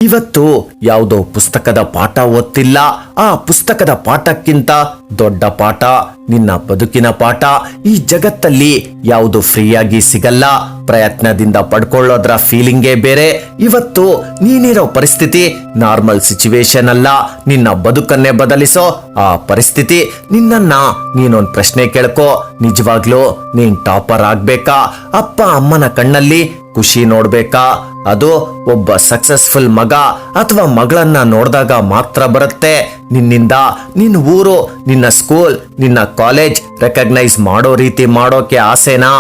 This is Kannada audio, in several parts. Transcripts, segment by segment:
ಇವತ್ತು ಯಾವುದೋ ಪುಸ್ತಕದ ಪಾಠ ಓದ್ತಿಲ್ಲ. ಆ ಪುಸ್ತಕದ ಪಾಠಕ್ಕಿಂತ ದೊಡ್ಡ ಪಾಠ ನಿನ್ನ ಬದುಕಿನ ಪಾಠ. ಈ ಜಗತ್ತಲ್ಲಿ ಯಾವುದು ಫ್ರೀಯಾಗಿ ಸಿಗಲ್ಲ. ಪ್ರಯತ್ನದಿಂದ ಪಡ್ಕೊಳ್ಳೋದ್ರ ಫೀಲಿಂಗೇ ಬೇರೆ. ಇವತ್ತು ನೀನಿರೋ ಪರಿಸ್ಥಿತಿ ನಾರ್ಮಲ್ ಸಿಚುವೇಶನ್ ಅಲ್ಲ, ನಿನ್ನ ಬದುಕನ್ನೇ ಬದಲಿಸೋ ಆ ಪರಿಸ್ಥಿತಿ. ನಿನ್ನನ್ನ ನೀನೊಂದ್ ಪ್ರಶ್ನೆ ಕೇಳ್ಕೊ, ನಿಜವಾಗ್ಲೂ ನೀನ್ ಟಾಪರ್ ಆಗ್ಬೇಕಾ? ಅಪ್ಪ ಅಮ್ಮನ ಕಣ್ಣಲ್ಲಿ ಖುಷಿ ನೋಡ್ಬೇಕಾ? ಅದು ಒಬ್ಬ ಸಕ್ಸಸ್ಫುಲ್ ಮಗ ಅಥವಾ ಮಗಳನ್ನ ನೋಡಿದಾಗ ಮಾತ್ರ ಬರುತ್ತೆ. ನಿನ್ನಿಂದ ನಿನ್ನ ಊರು, ನಿನ್ನ ಸ್ಕೂಲ್, ನಿನ್ನ ಕಾಲೇಜ್ ರೆಕಗ್ನೈಸ್ ಮಾಡೋ ರೀತಿ ಮಾಡೋಕೆ ಆಸೆನಾ?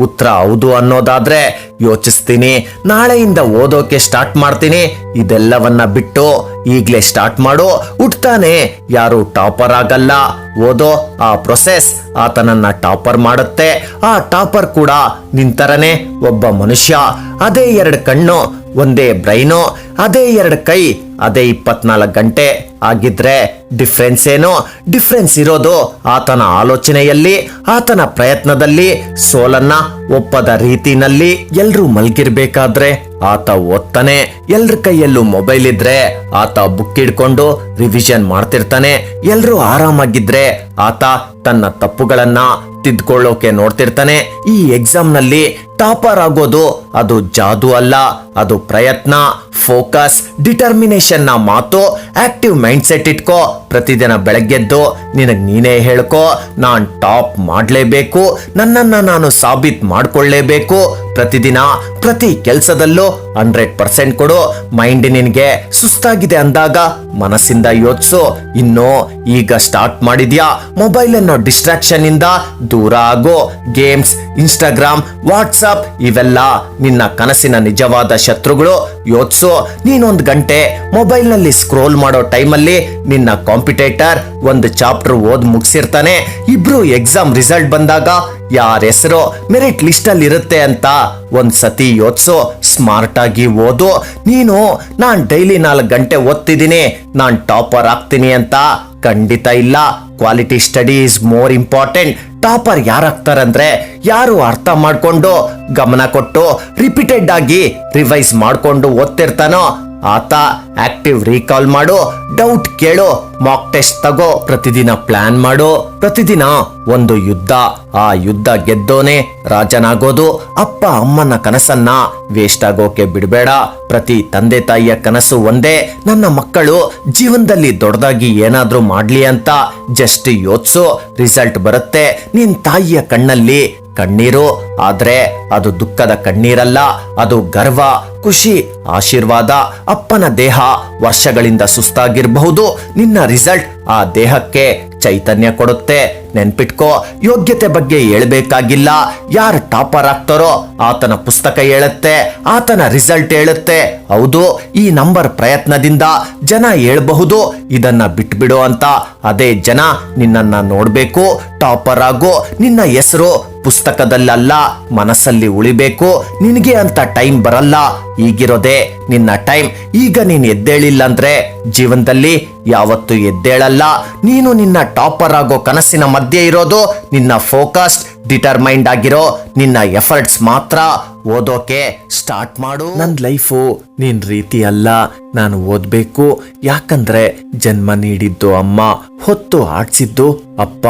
ಉತ್ತರ ಹೌದು ಅನ್ನೋದಾದ್ರೆ ಯೋಚಿಸ್ತೀನಿ, ನಾಳೆಯಿಂದ ಓದೋಕೆ ಸ್ಟಾರ್ಟ್ ಮಾಡ್ತೀನಿ. ಇದೆಲ್ಲವನ್ನ ಬಿಟ್ಟು ಈಗ್ಲೇ ಸ್ಟಾರ್ಟ್ ಮಾಡು. ಹುಟ್ತಾನೆ ಯಾರು ಟಾಪರ್ ಆಗಲ್ಲ. ಓದೋ ಆ ಪ್ರೊಸೆಸ್ ಆತನನ್ನ ಟಾಪರ್ ಮಾಡುತ್ತೆ. ಆ ಟಾಪರ್ ಕೂಡ ನಿಂತರನೇ ಒಬ್ಬ ಮನುಷ್ಯ. ಅದೇ 2 ಕಣ್ಣು, ಒಂದೇ ಬ್ರೈನು, ಅದೇ 2 ಕೈ, ಅದೇ 24 ಗಂಟೆ ಆಗಿದ್ರೆ ಡಿಫ್ರೆನ್ಸ್ ಏನು? ಡಿಫ್ರೆನ್ಸ್ ಇರೋದು ಆತನ ಆಲೋಚನೆಯಲ್ಲಿ, ಆತನ ಪ್ರಯತ್ನದಲ್ಲಿ, ಸೋಲನ್ನ ಒಪ್ಪದ ರೀತಿನಲ್ಲಿ. ಎಲ್ರೂ ಮಲ್ಗಿರ್ಬೇಕಾದ್ರೆ ಆತ ಓದ್ತಾನೆ. ಎಲ್ರ ಕೈಯಲ್ಲೂ ಮೊಬೈಲ್ ಇದ್ರೆ ಆತ ಬುಕ್ ಹಿಡ್ಕೊಂಡು ರಿವಿಷನ್ ಮಾಡ್ತಿರ್ತಾನೆ. ಎಲ್ರೂ ಆರಾಮಾಗಿದ್ರೆ ಆತ ತನ್ನ ತಪ್ಪುಗಳನ್ನ ತಿದ್ಕೊಳ್ಳೋಕೆ ನೋಡ್ತಿರ್ತಾನೆ. ಈ ಎಕ್ಸಾಮ್ ನಲ್ಲಿ ಟಾಪರ್ ಆಗೋದು ಅದು ಜಾದು ಅಲ್ಲ, ಅದು ಪ್ರಯತ್ನ, ಫೋಕಸ್, ಡಿಟರ್ಮಿನೇಷನ್ ನ ಮಾತು. ಆಕ್ಟಿವ್ ಮೈಂಡ್ ಸೆಟ್ ಇಟ್ಕೋ. ಪ್ರತಿದಿನ ಬೆಳಗ್ಗೆದ್ದು ನಿನಗ್ ನೀನೇ ಹೇಳ್ಕೋ, ನಾನ್ ಟಾಪ್ ಮಾಡ್ಲೇಬೇಕು, ನನ್ನನ್ನ ನಾನು ಸಾಬೀತ್ ಮಾಡ್ಕೊಳ್ಳೇಬೇಕು. ಪ್ರತಿದಿನ ಪ್ರತಿ ಕೆಲಸದಲ್ಲೂ 100% ಕೊಡು. ಮೈಂಡ್ ನಿನ್ಗೆ ಸುಸ್ತಾಗಿದೆ ಅಂದಾಗ ಮನಸ್ಸಿಂದ ಯೋಚಿಸು. ಇನ್ನು ಈಗ ಸ್ಟಾರ್ಟ್ ಮಾಡಿದ್ಯಾ, ಮೊಬೈಲ್ ಅನ್ನೋ ಡಿಸ್ಟ್ರಾಕ್ಷನ್ ಇಂದ ದೂರ ಆಗೋ. ಗೇಮ್ಸ್, ಇನ್ಸ್ಟಾಗ್ರಾಮ್, ವಾಟ್ಸಪ್ ಇವೆಲ್ಲ ನಿನ್ನ ಕನಸಿನ ನಿಜವಾದ ಶತ್ರುಗಳು. ಯೋಚಿಸು, ನೀನೊಂದು ಗಂಟೆ ಮೊಬೈಲ್ ನಲ್ಲಿ ಸ್ಕ್ರೋಲ್ ಮಾಡೋ ಟೈಮಲ್ಲಿ ನಿನ್ನ ಕಾಂಪಿಟೇಟರ್ 1 ಚಾಪ್ಟರ್ ಓದ್ ಮುಗಿಸಿರ್ತಾನೆ. ಇಬ್ರು ಎಕ್ಸಾಮ್ ರಿಸಲ್ಟ್ ಬಂದಾಗ ಯಾರ ಹೆಸರು ಮೆರಿಟ್ ಲಿಸ್ಟ್ ಅಲ್ಲಿ ಇರುತ್ತೆ ಅಂತ ಒಂದ್ಸತಿ ಯೋಚಿಸು. ಸ್ಮಾರ್ಟ್ ಆಗಿ ಓದು. ನೀನು ನಾನ್ ಡೈಲಿ 4 ಗಂಟೆ ಓದ್ತಿದ್ದೀನಿ, ನಾನ್ ಟಾಪರ್ ಆಗ್ತೀನಿ ಅಂತ ಖಂಡಿತ ಇಲ್ಲ. Quality study is more important. Topper ಯಾರಾಗ್ತಾರಂದ್ರೆ ಯಾರು ಅರ್ಥ ಮಾಡ್ಕೊಂಡು, ಗಮನ ಕೊಟ್ಟು, ರಿಪೀಟೆಡ್ ಆಗಿ ರಿವೈಸ್ ಮಾಡ್ಕೊಂಡು ಓದ್ತಿರ್ತಾನೋ ಆತ. ಆಕ್ಟಿವ್ ರೀಕಾಲ್ ಮಾಡು, ಡೌಟ್ ಕೇಳು, ಮಾಕ್ ಟೆಸ್ಟ್ ತಗೋ, ಪ್ರತಿದಿನ ಪ್ಲಾನ್ ಮಾಡು. ಪ್ರತಿದಿನ ಒಂದು ಯುದ್ಧ. ಆ ಯುದ್ಧ ಗೆದ್ದೋನೆ ರಾಜನಾಗೋದು. ಅಪ್ಪ ಅಮ್ಮನ ಕನಸನ್ನ ವೇಸ್ಟ್ ಆಗೋಕೆ ಬಿಡಬೇಡ. ಪ್ರತಿ ತಂದೆ ತಾಯಿಯ ಕನಸು ಒಂದೇ, ನನ್ನ ಮಕ್ಕಳು ಜೀವನದಲ್ಲಿ ದೊಡ್ಡದಾಗಿ ಏನಾದ್ರೂ ಮಾಡ್ಲಿ ಅಂತ. ಜಸ್ಟ್ ಯೋಚಿಸು, ರಿಸಲ್ಟ್ ಬರುತ್ತೆ. ನಿನ್ ತಾಯಿಯ ಕಣ್ಣಲ್ಲಿ ಕಣ್ಣೀರು, ಆದ್ರೆ ಅದು ದುಃಖದ ಕಣ್ಣೀರಲ್ಲ, ಅದು ಗರ್ವ, ಖುಷಿ, ಆಶೀರ್ವಾದ. ಅಪ್ಪನ ದೇಹ ವರ್ಷಗಳಿಂದ ಸುಸ್ತಾಗಿರಬಹುದು, ನಿನ್ನ ರಿಸಲ್ಟ್ ಆ ದೇಹಕ್ಕೆ ಚೈತನ್ಯ ಕೊಡುತ್ತೆ. ನೆನ್ಪಿಟ್ಕೋ, ಯೋಗ್ಯತೆ ಬಗ್ಗೆ ಹೇಳ್ಬೇಕಾಗಿಲ್ಲ. ಯಾರು ಟಾಪರ್ ಆಗ್ತಾರೋ ಆತನ ಪುಸ್ತಕ ಹೇಳುತ್ತೆ, ಆತನ ರಿಸಲ್ಟ್ ಹೇಳುತ್ತೆ. ಹೌದು, ಈ ನಂಬರ್ ಪ್ರಯತ್ನದಿಂದ ಜನ ಹೇಳ್ಬಹುದು ಇದನ್ನ ಬಿಟ್ಬಿಡು ಅಂತ. ಅದೇ ಜನ ನಿನ್ನನ್ನ ನೋಡ್ಬೇಕು. ಟಾಪರ್ ಆಗೋ. ನಿನ್ನ ಹೆಸರು ಪುಸ್ತಕದಲ್ಲ, ಮನಸ್ಸಲ್ಲಿ ಉಳಿಬೇಕು. ನಿನಗೆ ಅಂತ ಟೈಮ್ ಬರಲ್ಲ. ಈಗಿರೋದೆ ನಿನ್ನ ಟೈಮ್. ಈಗ ನೀನ್ ಎದ್ದೇಳಿಲ್ಲ ಅಂದ್ರೆ ಜೀವನದಲ್ಲಿ ಯಾವತ್ತು ಎದ್ದೇಳಲ್ಲ. ನೀನು ನಿನ್ನ ಟಾಪರ್ ಆಗೋ ಕನಸಿನ ಮಧ್ಯೆ ಇರೋದು ನಿನ್ನ ಫೋಕಸ್ಡ್, ಡಿಟರ್ಮೈಂಡ್ ಆಗಿರೋ ನಿನ್ನ ಎಫರ್ಟ್ಸ್ ಮಾತ್ರ. ಓದೋಕೆ ಸ್ಟಾರ್ಟ್ ಮಾಡು. ನನ್ನ ಲೈಫು ನಿನ್ ರೀತಿ ಅಲ್ಲ, ನಾನು ಓದ್ಬೇಕು. ಯಾಕಂದ್ರೆ ಜನ್ಮ ನೀಡಿದ್ದು ಅಮ್ಮ, ಹೊತ್ತು ಆಡ್ಸಿದ್ದು ಅಪ್ಪ.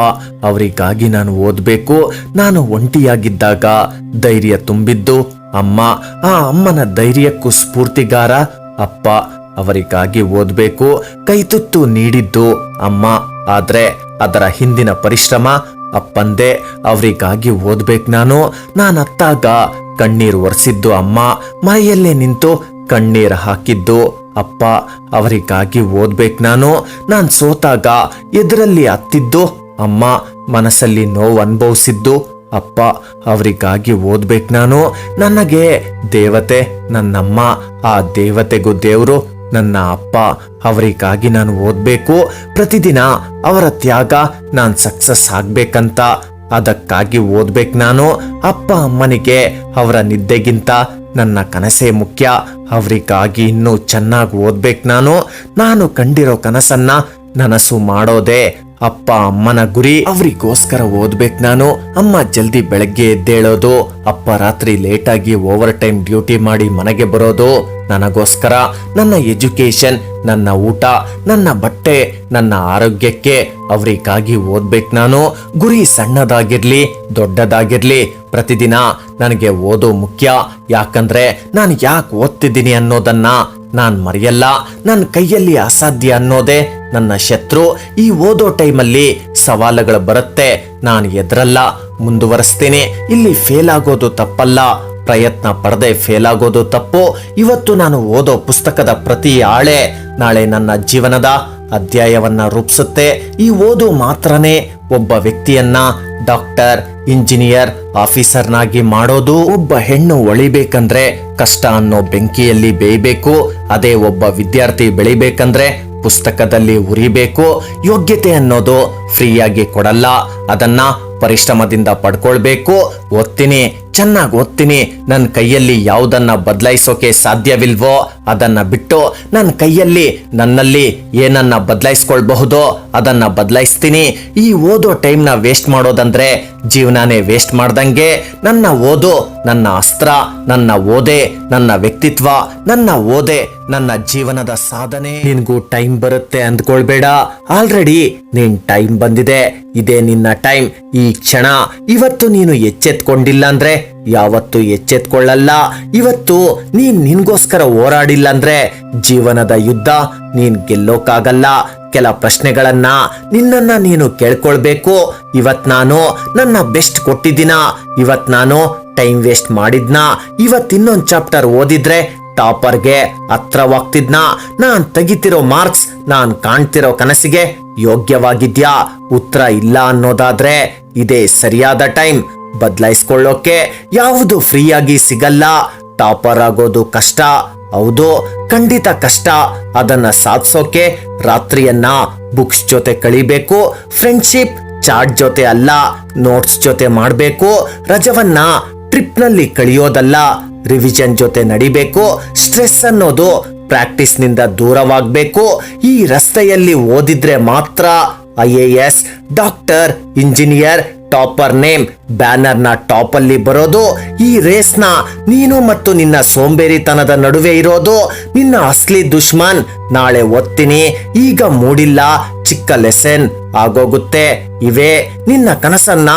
ಅವರಿಗಾಗಿ ನಾನು ಓದ್ಬೇಕು. ನಾನು ಒಂಟಿಯಾಗಿದ್ದಾಗ ಧೈರ್ಯ ತುಂಬಿದ್ದು ಅಮ್ಮ. ಆ ಅಮ್ಮನ ಧೈರ್ಯಕ್ಕೂ ಸ್ಫೂರ್ತಿಗಾರ ಅಪ್ಪ. ಅವರಿಗಾಗಿ ಓದ್ಬೇಕು. ಕೈತುತ್ತು ನೀಡಿದ್ದು ಅಮ್ಮ, ಆದ್ರೆ ಅದರ ಹಿಂದಿನ ಪರಿಶ್ರಮ ಅಪ್ಪಂದೆ. ಅವರಿಗಾಗಿ ಓದ್ಬೇಕು. ನಾನು ಅತ್ತಾಗ ಕಣ್ಣೀರು ಒರೆಸಿದ್ದು ಅಮ್ಮ, ಮೈಯಲ್ಲೇ ನಿಂತು ಕಣ್ಣೀರು ಹಾಕಿದ್ದು ಅಪ್ಪ. ಅವರಿಗಾಗಿ ಓದ್ಬೇಕು. ನಾನ್ ಸೋತಾಗ ಎದುರಲ್ಲಿ ಹತ್ತಿದ್ದು ಅಮ್ಮ, ಮನಸ್ಸಲ್ಲಿ ನೋವು ಅನುಭವಿಸಿದ್ದು ಅಪ್ಪ. ಅವರಿಗಾಗಿ ಓದ್ಬೇಕು. ನನಗೆ ದೇವತೆ ನನ್ನಮ್ಮ, ಆ ದೇವತೆಗೂ ದೇವರು ನನ್ನ ಅಪ್ಪ. ಅವರಿಗಾಗಿ ನಾನು ಓದ್ಬೇಕು. ಪ್ರತಿದಿನ ಅವರ ತ್ಯಾಗ ನಾನ್ ಸಕ್ಸಸ್ ಆಗ್ಬೇಕಂತ, ಅದಕ್ಕಾಗಿ ಓದ್ಬೇಕು. ಅಪ್ಪ ಅಮ್ಮನಿಗೆ ಅವರ ನಿದ್ದೆಗಿಂತ ನನ್ನ ಕನಸೇ ಮುಖ್ಯ. ಅವರಿಗಾಗಿ ಇನ್ನೂ ಚೆನ್ನಾಗಿ ಓದ್ಬೇಕು. ನಾನು ಕಂಡಿರೋ ಕನಸನ್ನ ನನಸು ಮಾಡೋದೇ ಅಪ್ಪ ಅಮ್ಮನ ಗುರಿ. ಅವರಿಗೋಸ್ಕರ ಓದ್ಬೇಕು ನಾನು. ಅಮ್ಮ ಜಲ್ದಿ ಬೆಳಗ್ಗೆ ಎದ್ದೇಳೋದು, ಅಪ್ಪ ರಾತ್ರಿ ಲೇಟಾಗಿ ಓವರ್ ಟೈಮ್ ಡ್ಯೂಟಿ ಮಾಡಿ ಮನೆಗೆ ಬರೋದು ನನಗೋಸ್ಕರ. ನನ್ನ ಎಜುಕೇಶನ್, ನನ್ನ ಊಟ, ನನ್ನ ಬಟ್ಟೆ, ನನ್ನ ಆರೋಗ್ಯಕ್ಕೆ ಅವರಿಗಾಗಿ ಓದ್ಬೇಕು ನಾನು. ಗುರಿ ಸಣ್ಣದಾಗಿರ್ಲಿ ದೊಡ್ಡದಾಗಿರ್ಲಿ, ಪ್ರತಿದಿನ ನನಗೆ ಓದೋ ಮುಖ್ಯ. ಯಾಕಂದ್ರೆ ನಾನು ಯಾಕೆ ಓದ್ತಿದ್ದೀನಿ ಅನ್ನೋದನ್ನ ನಾನ್ ಮರೆಯಲ್ಲ. ನನ್ನ ಕೈಯಲ್ಲಿ ಅಸಾಧ್ಯ ಅನ್ನೋದೇ ನನ್ನ ಶತ್ರು. ಈ ಓದೋ ಟೈಮಲ್ಲಿ ಸವಾಲುಗಳು ಬರುತ್ತೆ, ನಾನು ಎದ್ರಲ್ಲ, ಮುಂದುವರಿಸ್ತೀನಿ. ಇಲ್ಲಿ ಫೇಲ್ ಆಗೋದು ತಪ್ಪಲ್ಲ, ಪ್ರಯತ್ನ ಪಡದೆ ಫೇಲ್ ಆಗೋದು ತಪ್ಪು. ಇವತ್ತು ನಾನು ಓದೋ ಪುಸ್ತಕದ ಪ್ರತಿ ಹಾಳೆ ನಾಳೆ ನನ್ನ ಜೀವನದ ಅಧ್ಯಾಯವನ್ನ ರೂಪಿಸುತ್ತೆ. ಈ ಓದು ಮಾತ್ರನೇ ಒಬ್ಬ ವ್ಯಕ್ತಿಯನ್ನ ಡಾಕ್ಟರ್, ಇಂಜಿನಿಯರ್, ಆಫೀಸರ್ನಾಗಿ ಮಾಡೋದು. ಒಬ್ಬ ಹೆಣ್ಣು ಒಳಿಬೇಕಂದ್ರೆ ಕಷ್ಟ ಅನ್ನೋ ಬೆಂಕಿಯಲ್ಲಿ ಬೇಯಬೇಕು. ಅದೇ ಒಬ್ಬ ವಿದ್ಯಾರ್ಥಿ ಬೆಳಿಬೇಕಂದ್ರೆ ಪುಸ್ತಕದಲ್ಲಿ ಉರಿಬೇಕು. ಯೋಗ್ಯತೆ ಅನ್ನೋದು ಫ್ರೀಯಾಗಿ ಕೊಡಲ್ಲ, ಅದನ್ನ ಪರಿಶ್ರಮದಿಂದ ಪಡ್ಕೊಳ್ಬೇಕು. ಓದ್ತೀನಿ, ಚೆನ್ನಾಗಿ ಓದ್ತೀನಿ. ನನ್ನ ಕೈಯಲ್ಲಿ ಯಾವುದನ್ನ ಬದಲಾಯಿಸೋಕೆ ಸಾಧ್ಯವಿಲ್ವೋ ಅದನ್ನ ಬಿಟ್ಟು ನನ್ನ ಕೈಯಲ್ಲಿ ನನ್ನಲ್ಲಿ ಏನನ್ನ ಬದಲಾಯಿಸ್ಕೊಳ್ಬಹುದೋ ಅದನ್ನ ಬದಲಾಯಿಸ್ತೀನಿ. ಈ ಓದೋ ಟೈಮ್ನ ವೇಸ್ಟ್ ಮಾಡೋದಂದ್ರೆ ಜೀವನನೇ ವೇಸ್ಟ್ ಮಾಡ್ದಂಗೆ. ನನ್ನ ಓದು ನನ್ನ ಅಸ್ತ್ರ, ನನ್ನ ಓದೆ ನನ್ನ ವ್ಯಕ್ತಿತ್ವ, ನನ್ನ ಓದೆ ನನ್ನ ಜೀವನದ ಸಾಧನೆ. ನಿನ್ಗೂ ಟೈಮ್ ಬರುತ್ತೆ ಅಂದ್ಕೊಳ್ಬೇಡ, ಆಲ್ರೆಡಿ ನಿನ್ ಟೈಮ್ ಬಂದಿದೆ. ಇದೇ ನಿನ್ನ ಟೈಮ್, ಈ ಕ್ಷಣ. ಇವತ್ತು ನೀನು ಎಚ್ಚೆತ್ಕೊಂಡಿಲ್ಲ ಅಂದ್ರೆ ಯಾವತ್ತು ಎಚ್ಚೆತ್ಕೊಳ್ಳಲ್ಲ. ಇವತ್ತು ನೀನ್ ನಿನ್ಗೋಸ್ಕರ ಹೋರಾಡಿಲ್ಲ ಅಂದ್ರೆ ಜೀವನದ ಯುದ್ಧ ನೀನ್ ಗೆಲ್ಲೋಕಾಗಲ್ಲ. ಕೆಲ ಪ್ರಶ್ನೆಗಳನ್ನ ನಿನ್ನನ್ನ ನೀನು ಕೇಳ್ಕೊಳ್ಬೇಕು. ಇವತ್ ನಾನು ನನ್ನ ಬೆಸ್ಟ್ ಕೊಟ್ಟಿದ್ದೀನ? ಇವತ್ ನಾನು ಟೈಮ್ ವೇಸ್ಟ್ ಮಾಡಿದ್ನ? ಇವತ್ ಇನ್ನೊಂದ್ ಚಾಪ್ಟರ್ ಓದಿದ್ರೆ ಟಾಪರ್ಗೆ ಹತ್ರವಾಗ್ತಿದ್ನ? ನಾನ್ ತೆಗಿತಿರೋ ಮಾರ್ಕ್ಸ್, ನಾನ್ ಕಾಣ್ತಿರೋ ಕನಸಿಗೆ ಯೋಗ್ಯವಾಗಿದ್ಯಾ? ಉತ್ತರ ಇಲ್ಲ ಅನ್ನೋದಾದ್ರೆ ಇದೇ ಸರಿಯಾದ ಟೈಮ್. ಬದಲಾಯಿಸ್ಕೊಳ್ಳೋಕೆ ಯಾವುದು ಫ್ರೀಯಾಗಿ ಸಿಗಲ್ಲ. ಟಾಪರ್ ಆಗೋದು ಕಷ್ಟ, ಹೌದು ಖಂಡಿತ ಕಷ್ಟ. ಅದನ್ನ ಸಾಧಿಸೋಕೆ ರಾತ್ರಿಯನ್ನ ಬುಕ್ಸ್ ಜೊತೆ ಕಳಿಬೇಕು. ಫ್ರೆಂಡ್ಶಿಪ್ ಚಾಟ್ ಜೊತೆ ಅಲ್ಲ, ನೋಟ್ಸ್ ಜೊತೆ ಮಾಡ್ಬೇಕು. ರಜವನ್ನ ಟ್ರಿಪ್ ನಲ್ಲಿ ಕಳಿಯೋದಲ್ಲ, ರಿವಿಷನ್ ಜೊತೆ ನಡಿಬೇಕು. ಸ್ಟ್ರೆಸ್ ಅನ್ನೋದು ಪ್ರಾಕ್ಟೀಸ್ ನಿಂದ ದೂರವಾಗಬೇಕು. ಈ ರಸ್ತೆಯಲ್ಲಿ ಓದಿದ್ರೆ ಮಾತ್ರ IAS, doctor, engineer, topper name banner ನ ಟಾಪ್ ಅಲ್ಲಿ ಬರೋದು. ಈ ರೇಸ್ ನ ನೀನು ಮತ್ತು ನಿನ್ನ ಸೋಂಬೇರಿತನದ ನಡುವೆ ಇರೋದು. ನಿನ್ನ ಅಸ್ಲಿ ದುಶ್ಮನ್ ನಾಳೆ ಓದ್ತೀನಿ, ಈಗ ಮೂಡಿಲ್ಲ ಚಿಕ್ಕ ಲೆಸನ್ ಆಗೋಗುತ್ತೆ. ಇವೇ ನಿನ್ನ ಕನಸನ್ನ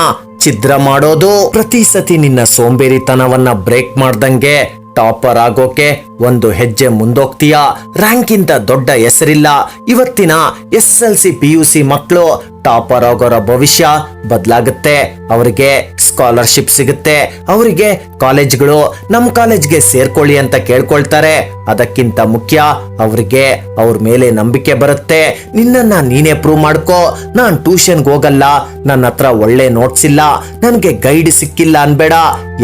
ಛಿದ್ರ ಮಾಡೋದು. ಪ್ರತಿ ಸತಿ ನಿನ್ನ ಸೋಂಬೇರಿತನವನ್ನ ಬ್ರೇಕ್ ಮಾಡ್ದಂಗೆ ಟಾಪರ್ ಆಗೋಕೆ ಒಂದು ಹೆಜ್ಜೆ ಮುಂದೋಗ್ತೀಯಾ. ರ್ಯಾಂಕ್ ಇಂತ ದೊಡ್ಡ ಹೆಸರಿಲ್ಲ. ಇವತ್ತಿನ SSLC PUC ಮಕ್ಕಳು ಟಾಪರ್ ಆಗೋರ ಭವಿಷ್ಯ ಬದಲಾಗುತ್ತೆ. ಅವರಿಗೆ ಸ್ಕಾಲರ್ಶಿಪ್ ಸಿಗುತ್ತೆ, ಅವರಿಗೆ ಕಾಲೇಜ್ಗಳು ನಮ್ ಕಾಲೇಜ್ಗೆ ಸೇರ್ಕೊಳ್ಳಿ ಅಂತ ಕೇಳ್ಕೊಳ್ತಾರೆ. ಅದಕ್ಕಿಂತ ಮುಖ್ಯ ಅವರಿಗೆ ಅವ್ರ ಮೇಲೆ ನಂಬಿಕೆ ಬರುತ್ತೆ. ನಿನ್ನನ್ನ ನೀನೇ ಪ್ರೂವ್ ಮಾಡ್ಕೋ. ನಾನ್ ಟ್ಯೂಷನ್ಗೆ ಹೋಗಲ್ಲ, ನನ್ನ ಹತ್ರ ಒಳ್ಳೆ ನೋಟ್ಸ್ ಇಲ್ಲ, ನನ್ಗೆ ಗೈಡ್ ಸಿಕ್ಕಿಲ್ಲ ಅನ್ಬೇಡ.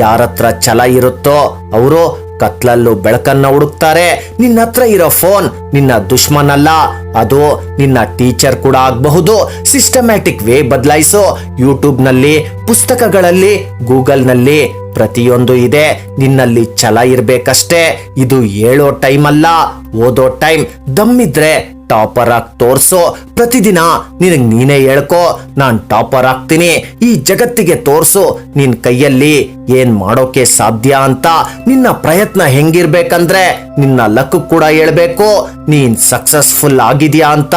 ಯಾರತ್ರ ಛಲ ಇರುತ್ತೋ ಅವರು ಕತ್ಲಲ್ಲೂ ಬೆಳಕನ್ನ ಹುಡುಕ್ತಾರೆ. ನಿನ್ನ ಹತ್ರ ಇರೋ ಫೋನ್ ನಿನ್ನ ದುಶ್ಮನ್ ಅಲ್ಲ, ಅದು ನಿನ್ನ ಟೀಚರ್ ಕೂಡ ಆಗಬಹುದು. Systematic way ಬದಲಾಯಿಸೋ. ಯೂಟ್ಯೂಬ್ ನಲ್ಲಿ, ಪುಸ್ತಕಗಳಲ್ಲಿ, ಗೂಗಲ್ ನಲ್ಲಿ ಪ್ರತಿಯೊಂದು ಇದೆ. ನಿನ್ನಲ್ಲಿ ಛಲ ಇರ್ಬೇಕಷ್ಟೇ. ಇದು ಹೇಳೋ ಟೈಮ್ ಅಲ್ಲ, ಓದೋ ಟೈಮ್. ದಮ್ಮಿದ್ರೆ ಟಾಪರ್ ಆಗಿ ತೋರ್ಸೋ. ಪ್ರತಿದಿನ ನಿನಗ್ ನೀನೇ ಹೇಳ್ಕೋ, ನಾನ್ ಟಾಪರ್ ಆಗ್ತೀನಿ. ಈ ಜಗತ್ತಿಗೆ ತೋರ್ಸು ನಿನ್ ಕೈಯಲ್ಲಿ ಏನ್ ಮಾಡೋಕೆ ಸಾಧ್ಯ ಅಂತ. ನಿನ್ನ ಪ್ರಯತ್ನ ಹೆಂಗಿರ್ಬೇಕಂದ್ರೆ ನಿನ್ನ ಲಕ್ ಕೂಡ ಹೇಳ್ಬೇಕು ನೀನ್ ಸಕ್ಸಸ್ಫುಲ್ ಆಗಿದ್ಯಾ ಅಂತ.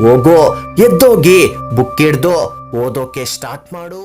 ಹೋಗೋ, ಎದ್ದೋಗಿ ಬುಕ್ ಹಿಡ್ದು ಓದೋಕೆ ಸ್ಟಾರ್ಟ್ ಮಾಡು.